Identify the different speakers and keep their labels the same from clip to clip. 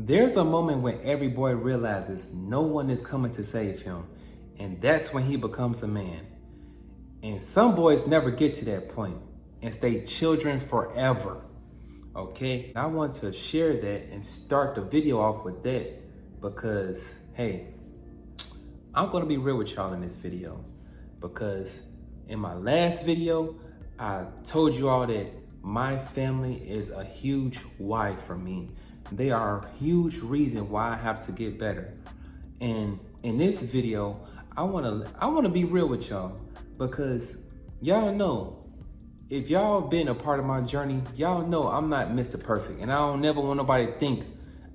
Speaker 1: There's a moment when every boy realizes no one is coming to save him, and that's when he becomes a man. And some boys never get to that point and stay children forever. Okay, I want to share that and start the video off with that because, hey, I'm gonna be real with y'all in this video because in my last video, I told you all that my family is a huge why for me. They are a huge reason why I have to get better. And in this video, I wanna be real with y'all because y'all know, if y'all been a part of my journey, y'all know I'm not Mr. Perfect, and I don't never want nobody to think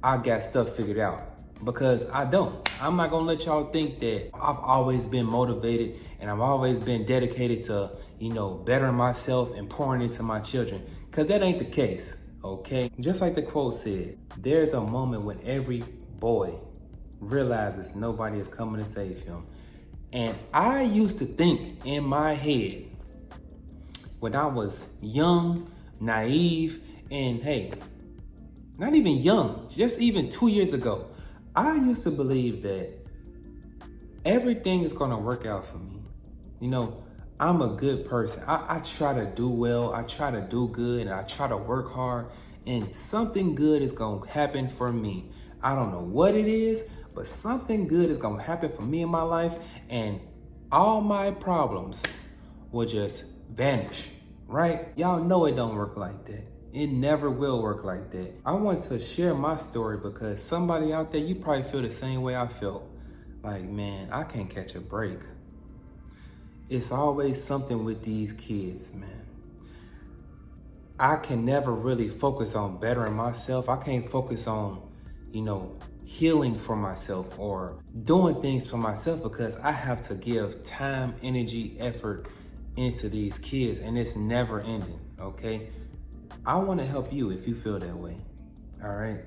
Speaker 1: I got stuff figured out because I don't. I'm not gonna let y'all think that I've always been motivated and I've always been dedicated to, bettering myself and pouring into my children, because that ain't the case, okay? Just like the quote said, there's a moment when every boy realizes nobody is coming to save him. And I used to think in my head, when I was young, naive, and hey, not even young, just even 2 years ago, I used to believe that everything is gonna work out for me. I'm a good person. I try to do well, I try to do good, and I try to work hard, and something good is gonna happen for me. I don't know what it is, but something good is gonna happen for me in my life, and all my problems will just vanish, right? Y'all know it don't work like that. It never will work like that. I want to share my story because somebody out there, you probably feel the same way I felt. Like, man, I can't catch a break. It's always something with these kids, man. I can never really focus on bettering myself. I can't focus on, healing for myself or doing things for myself because I have to give time, energy, effort into these kids, and it's never ending, okay? I want to help you if you feel that way, all right?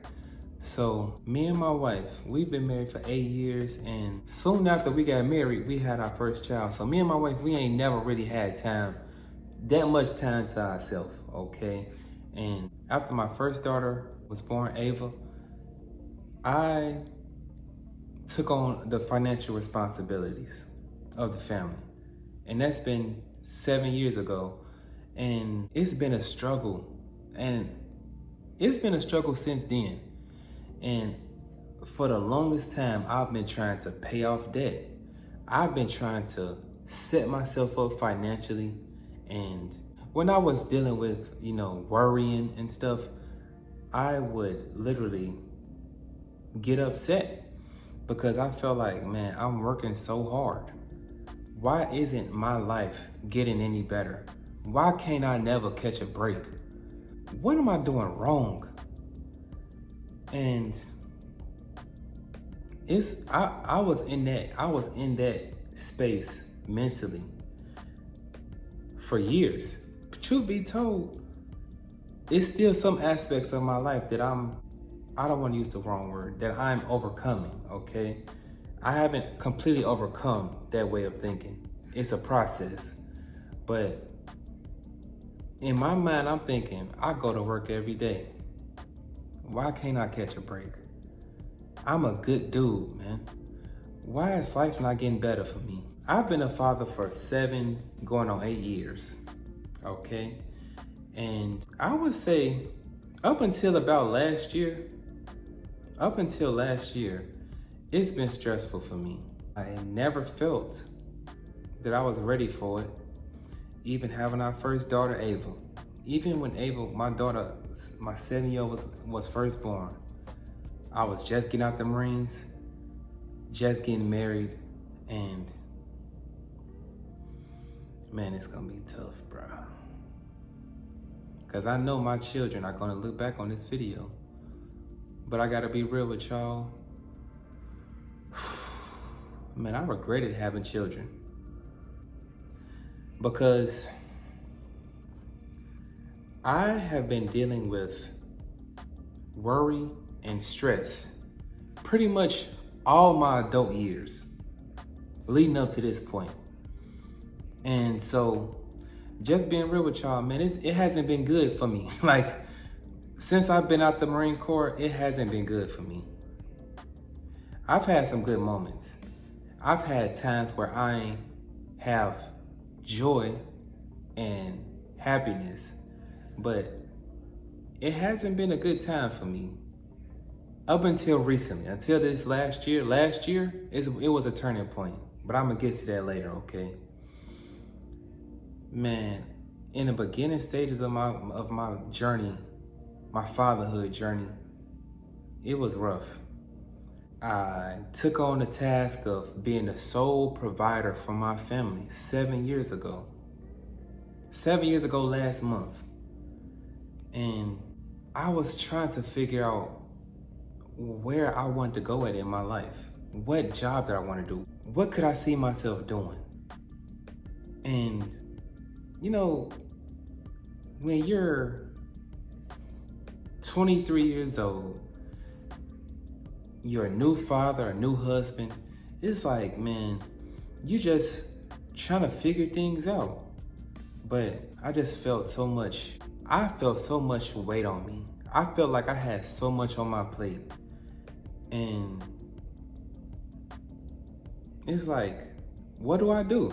Speaker 1: So me and my wife, we've been married for 8 years, and soon after we got married, we had our first child. So me and my wife, we ain't never really had that much time to ourselves, okay? And after my first daughter was born, Ava, I took on the financial responsibilities of the family. And that's been 7 years ago. And it's been a struggle. And it's been a struggle since then. And for the longest time, I've been trying to pay off debt. I've been trying to set myself up financially. And when I was dealing with, worrying and stuff, I would literally get upset because I felt like, man, I'm working so hard. Why isn't my life getting any better? Why can't I never catch a break? What am I doing wrong? And I was in that space mentally for years. But truth be told, it's still some aspects of my life that I don't want to use the wrong word, that I'm overcoming, okay? I haven't completely overcome that way of thinking. It's a process. But in my mind, I'm thinking, I go to work every day. Why can't I catch a break? I'm a good dude, man. Why is life not getting better for me? I've been a father for 7, going on 8 years, okay? And I would say up until last year, it's been stressful for me. I never felt that I was ready for it. Even having our first daughter, Ava. Even when Ava, my daughter, my 7-year-old was first born, I was just getting out the Marines, just getting married, and man, it's gonna be tough, bro. Cause I know my children are gonna look back on this video. But I gotta be real with y'all. Man, I regretted having children. Because I have been dealing with worry and stress pretty much all my adult years leading up to this point. And so just being real with y'all, man, it hasn't been good for me. Like, Since I've been out the Marine Corps, it hasn't been good for me. I've had some good moments. I've had times where I have joy and happiness, but it hasn't been a good time for me up until recently, until this last year. Last year, it was a turning point, but I'm gonna get to that later, okay? Man, in the beginning stages of my journey, my fatherhood journey, it was rough. I took on the task of being the sole provider for my family 7 years ago. 7 years ago last month. And I was trying to figure out where I wanted to go at in my life. What job did I want to do? What could I see myself doing? And, you know, when you're 23 years old, you're a new father, a new husband, it's like, man, you just trying to figure things out. But I felt so much weight on me. I felt like I had so much on my plate. And it's like, what do I do?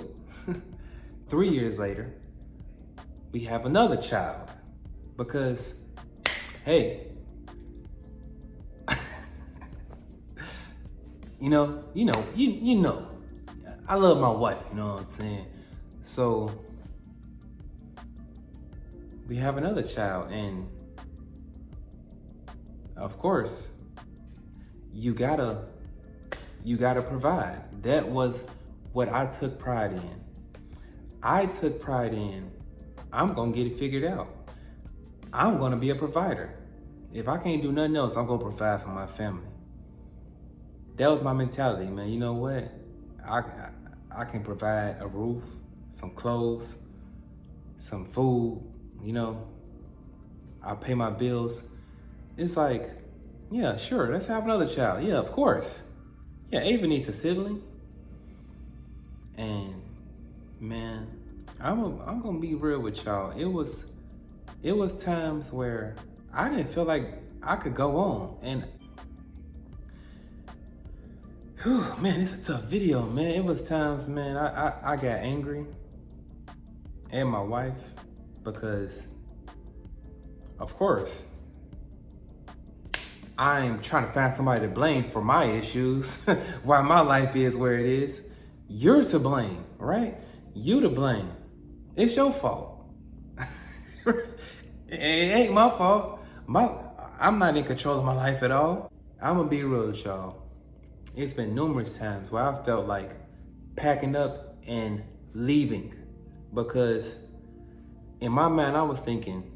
Speaker 1: 3 years later, we have another child because, hey, you know, I love my wife, you know what I'm saying? So we have another child, and of course, you gotta provide. That was what I took pride in. I took pride in, I'm gonna get it figured out. I'm gonna be a provider. If I can't do nothing else, I'm gonna provide for my family. That was my mentality, man. You know what? I can provide a roof, some clothes, some food, you know. I pay my bills. It's like, yeah, sure, let's have another child. Yeah, of course. Yeah, Ava needs a sibling. And man, I'm gonna be real with y'all. It was times where I didn't feel like I could go on. And whew, man, it's a tough video, man. It was times, man, I got angry at my wife because, of course, I'm trying to find somebody to blame for my issues, why my life is where it is. You're to blame, right? You to blame. It's your fault. It ain't my fault. I'm not in control of my life at all. I'm gonna be real with y'all. It's been numerous times where I felt like packing up and leaving because in my mind I was thinking,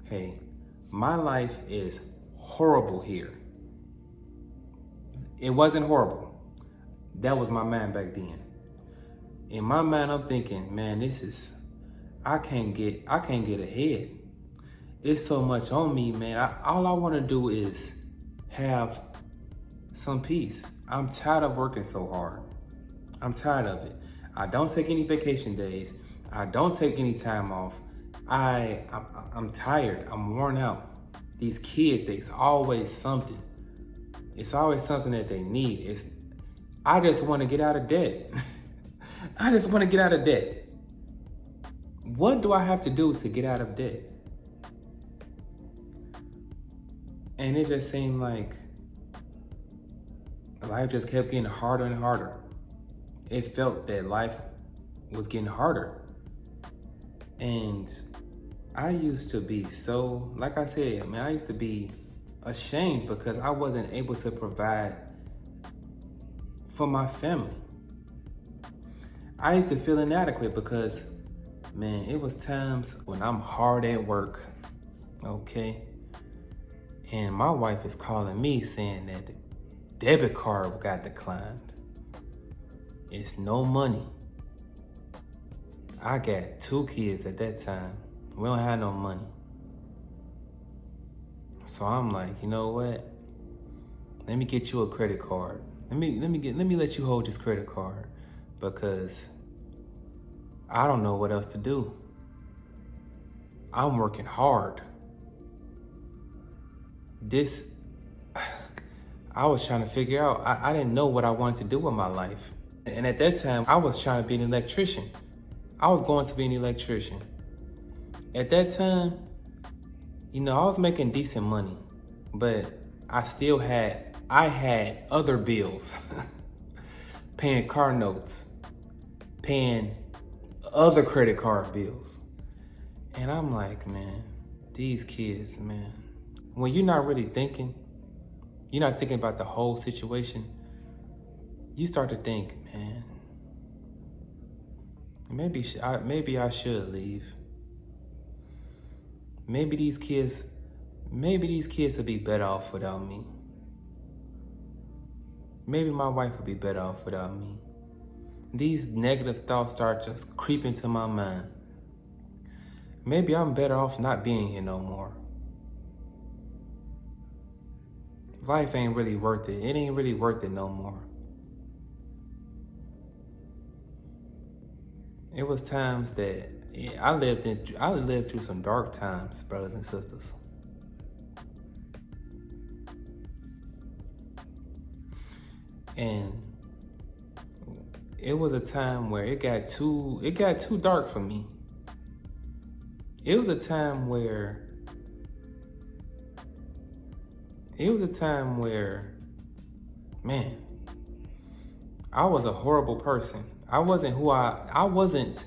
Speaker 1: hey, my life is horrible here. It wasn't horrible. That was my mind back then. In my mind, I'm thinking, man, I can't get ahead. It's so much on me, man. All I want to do is have some peace. I'm tired of working so hard. I'm tired of it. I don't take any vacation days. I don't take any time off. I'm tired. I'm worn out. These kids, it's always something. It's always something that they need. I just want to get out of debt. I just want to get out of debt. What do I have to do to get out of debt? And it just seemed like life just kept getting harder and harder. It felt that life was getting harder. And I used to be so, like I said, man, I used to be ashamed because I wasn't able to provide for my family. I used to feel inadequate because, man, it was times when I'm hard at work, okay? And my wife is calling me saying that the debit card got declined. It's no money. I got 2 kids at that time. We don't have no money. So I'm like, you know what? Let me get you a credit card. Let me let you hold this credit card because I don't know what else to do. I'm working hard. this, I was trying to figure out, I didn't know what I wanted to do with my life. And at that time, I was trying to be an electrician. I was going to be an electrician. At that time, you know, I was making decent money, but I had other bills, paying car notes, paying other credit card bills. And I'm like, man, these kids, man, when you're not really thinking, you're not thinking about the whole situation, you start to think, man, maybe I should leave. Maybe these kids would be better off without me. Maybe my wife would be better off without me. These negative thoughts start just creeping to my mind. Maybe I'm better off not being here no more. Life ain't really worth it. It ain't really worth it no more. It was times that I lived through some dark times, brothers and sisters. And it was a time where it got too dark for me. It was a time where man, I was a horrible person. I wasn't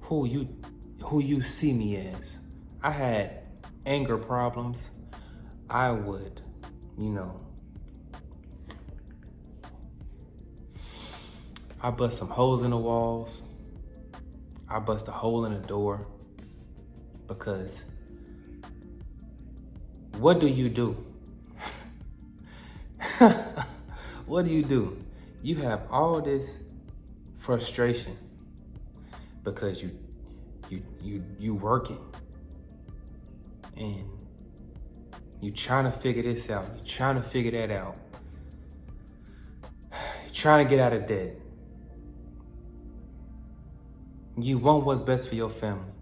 Speaker 1: who you see me as. I had anger problems. I would, I bust some holes in the walls. I bust a hole in the door. Because what do you do? What do you do? You have all this frustration because you working and you trying to figure this out. You trying to figure that out. You're trying to get out of debt. You want what's best for your family.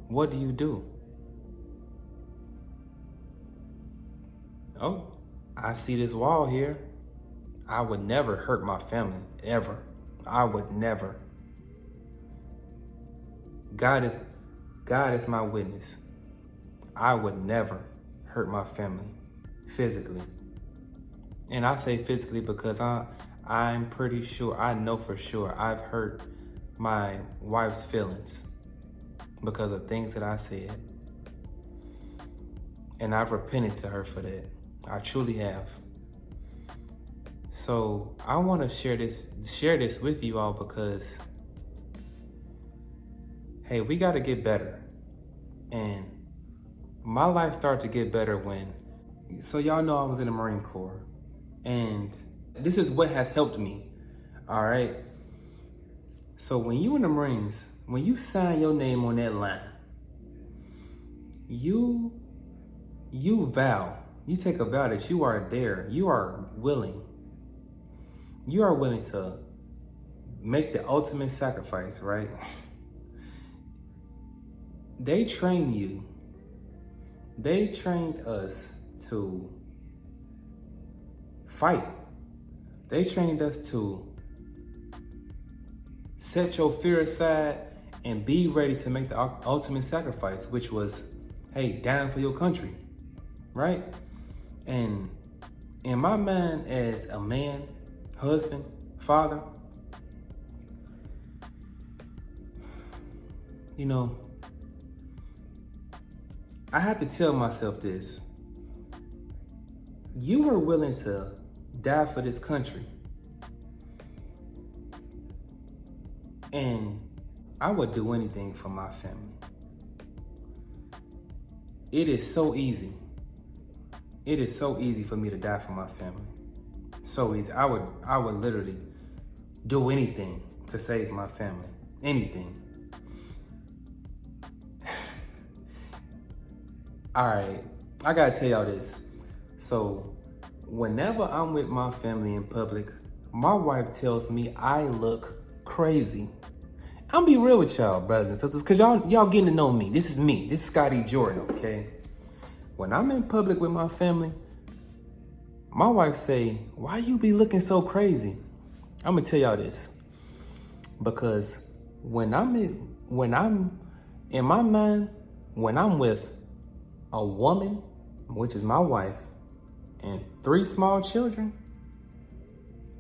Speaker 1: What do you do? Oh, I see this wall here. I would never hurt my family, ever. I would never. God is my witness. I would never hurt my family physically. And I say physically because I'm pretty sure, I know for sure I've hurt my wife's feelings because of things that I said. And I've repented to her for that. I truly have. So I want to share this with you all because, hey, we got to get better. And my life started to get better so y'all know I was in the Marine Corps. And this is what has helped me, all right? So when you in the Marines, when you sign your name on that line, you vow, you take a vow that you are there, you are willing to make the ultimate sacrifice, right? They trained us to fight. They trained us to set your fear aside and be ready to make the ultimate sacrifice, which was, hey, dying for your country, right? And in my mind as a man, husband, father, I had to tell myself this. You were willing to die for this country. And I would do anything for my family. It is so easy. It is so easy for me to die for my family. So easy. I would literally do anything to save my family. Anything. All right, I gotta tell y'all this. So whenever I'm with my family in public, my wife tells me I look crazy. I'm be real with y'all, brothers and sisters, because y'all getting to know me. This is me. This is Scotty Jordan, okay? when I'm in public with my family, my wife say, "Why you be looking so crazy?" I'm gonna tell y'all this. Because when I'm in my mind, when I'm with a woman, which is my wife, and 3 small children,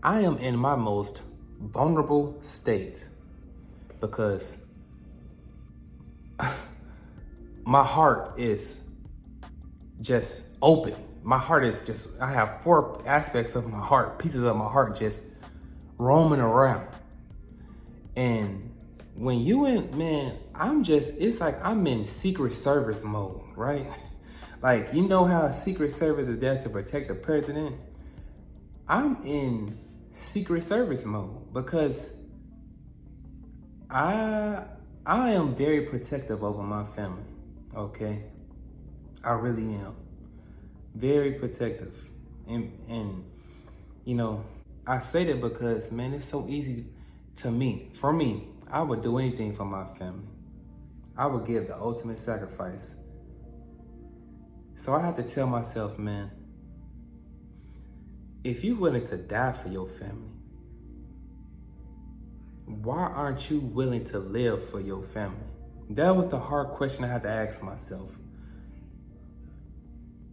Speaker 1: I am in my most vulnerable state because my heart is just open. My heart is just, I have 4 aspects of my heart, pieces of my heart just roaming around. And when you in, man, it's like I'm in Secret Service mode, right? Like, you know how Secret Service is there to protect the president? I'm in Secret Service mode because I am very protective over my family, okay? I really am. Very protective. And you know, I say that because, man, it's so easy for me, I would do anything for my family. I would give the ultimate sacrifice. So I have to tell myself, man, if you're willing to die for your family, why aren't you willing to live for your family? That was the hard question I had to ask myself.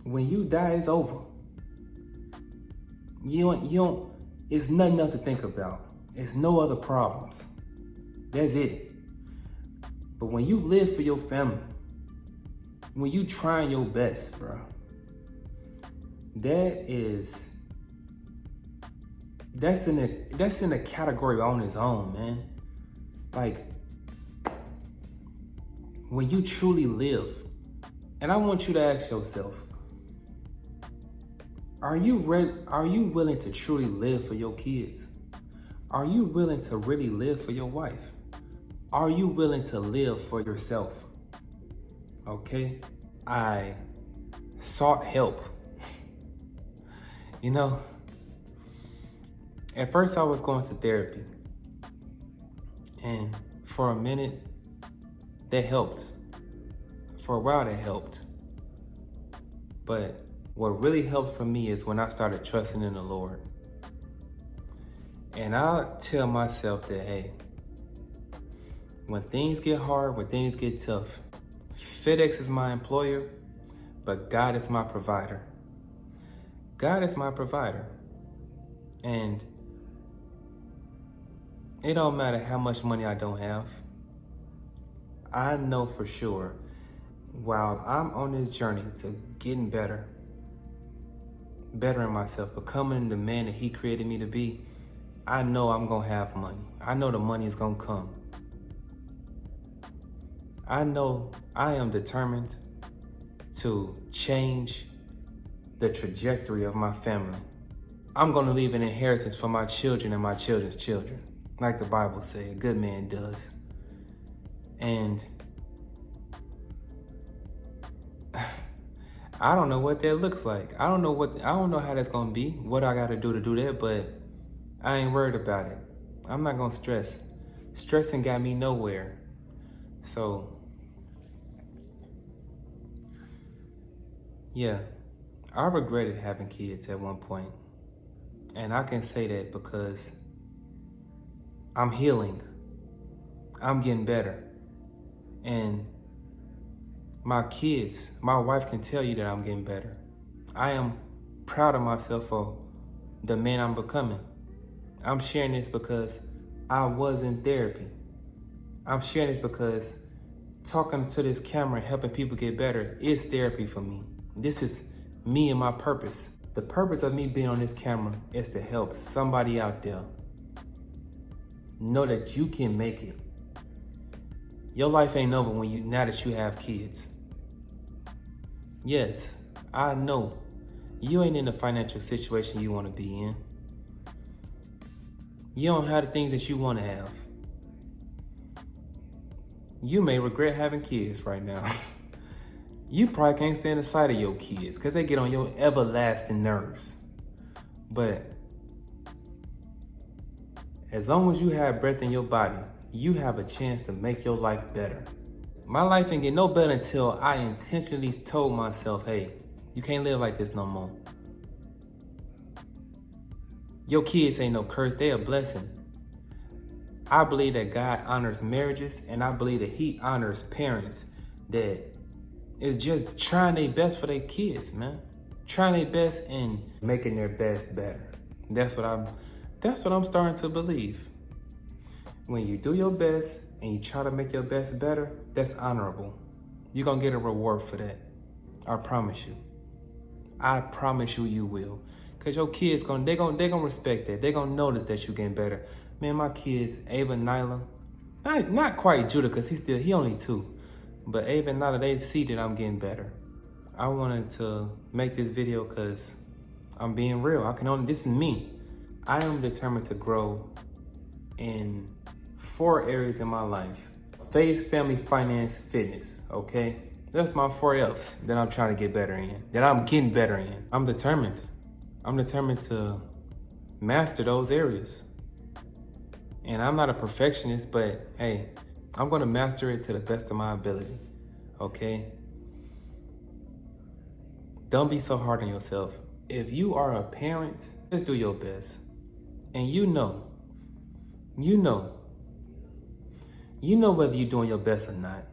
Speaker 1: When you die, it's over. You don't, it's nothing else to think about. It's no other problems. That's it. But when you live for your family, when you trying your best, bro, that's in a category on its own, man. Like, when you truly live, and I want you to ask yourself, are you willing to truly live for your kids? Are you willing to really live for your wife? Are you willing to live for yourself? Okay? I sought help. You know, at first I was going to therapy. And for a minute, that helped. For a while, that helped. But what really helped for me is when I started trusting in the Lord. And I tell myself that, hey, when things get hard, when things get tough, FedEx is my employer, but God is my provider. God is my provider. And it don't matter how much money I don't have. I know for sure, while I'm on this journey to getting bettering myself, becoming the man that He created me to be, I know I'm gonna have money. I know the money is gonna come. I know I am determined to change the trajectory of my family. I'm gonna leave an inheritance for my children and my children's children. Like the Bible says, a good man does. And I don't know what that looks like. I don't know how that's gonna be, what I gotta do to do that, but I ain't worried about it. I'm not gonna stress. Stressing got me nowhere. So, yeah, I regretted having kids at one point. And I can say that because I'm healing. I'm getting better. And my kids, my wife can tell you that I'm getting better. I am proud of myself for the man I'm becoming. I'm sharing this because I was in therapy. I'm sharing this because talking to this camera and helping people get better is therapy for me. This is me and my purpose. The purpose of me being on this camera is to help somebody out there know that you can make it. Your life ain't over now that you have kids. Yes, I know you ain't in the financial situation you want to be in. You don't have the things that you want to have. You may regret having kids right now. You probably can't stand the sight of your kids because they get on your everlasting nerves. But as long as you have breath in your body, you have a chance to make your life better. my life ain't get no better until I intentionally told myself, hey, you can't live like this no more. Your kids ain't no curse, they a blessing. I believe that God honors marriages, and I believe that he honors parents that is just trying their best for their kids, man. Trying their best and making their best better. That's what I'm starting to believe. When you do your best and you try to make your best better, that's honorable. You're gonna get a reward for that. I promise you. I promise you, you will. Cause your kids they gonna respect that. They gonna notice that you getting better. Man, my kids, Ava and Nyla, not quite Judah, cause he only 2. But Ava and Nyla, they see that I'm getting better. I wanted to make this video cause I'm being real. This is me. I am determined to grow in 4 areas in my life. Faith, family, finance, fitness, okay? That's my 4 F's that I'm trying to get better in, that I'm getting better in. I'm determined. I'm determined to master those areas. And I'm not a perfectionist, but hey, I'm gonna master it to the best of my ability, okay? Don't be so hard on yourself. If you are a parent, just do your best. And you know whether you're doing your best or not.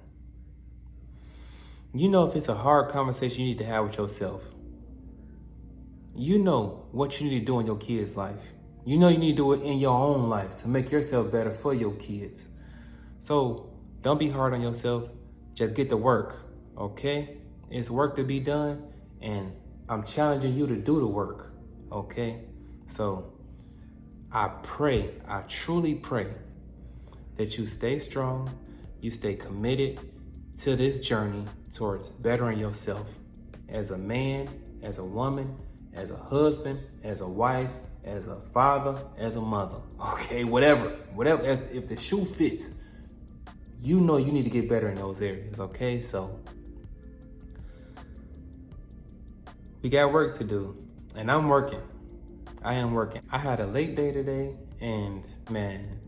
Speaker 1: You know if it's a hard conversation you need to have with yourself. You know what you need to do in your kids' life. You know you need to do it in your own life to make yourself better for your kids. So don't be hard on yourself. Just get to work, okay? It's work to be done, and I'm challenging you to do the work, okay? So I truly pray that you stay strong, you stay committed to this journey towards bettering yourself as a man, as a woman, as a husband, as a wife, as a father, as a mother, okay? Whatever, if the shoe fits, you know you need to get better in those areas, okay? So we got work to do, and I'm working. I am working. I had a late day today, and man,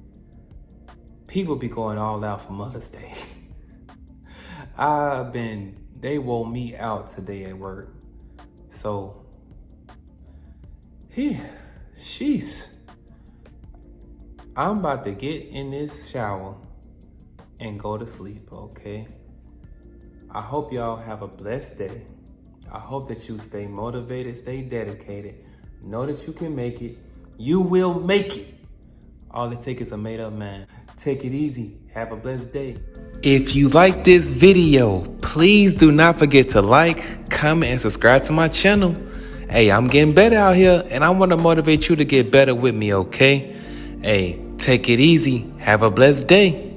Speaker 1: people be going all out for Mother's Day. They wore me out today at work. So, sheesh. I'm about to get in this shower and go to sleep, okay? I hope y'all have a blessed day. I hope that you stay motivated, stay dedicated. Know that you can make it. You will make it. All it takes is a made-up man. Take it easy. Have a blessed day. If you like this video, please do not forget to like, comment, and subscribe to my channel. Hey, I'm getting better out here, and I want to motivate you to get better with me, okay? Hey, take it easy. Have a blessed day.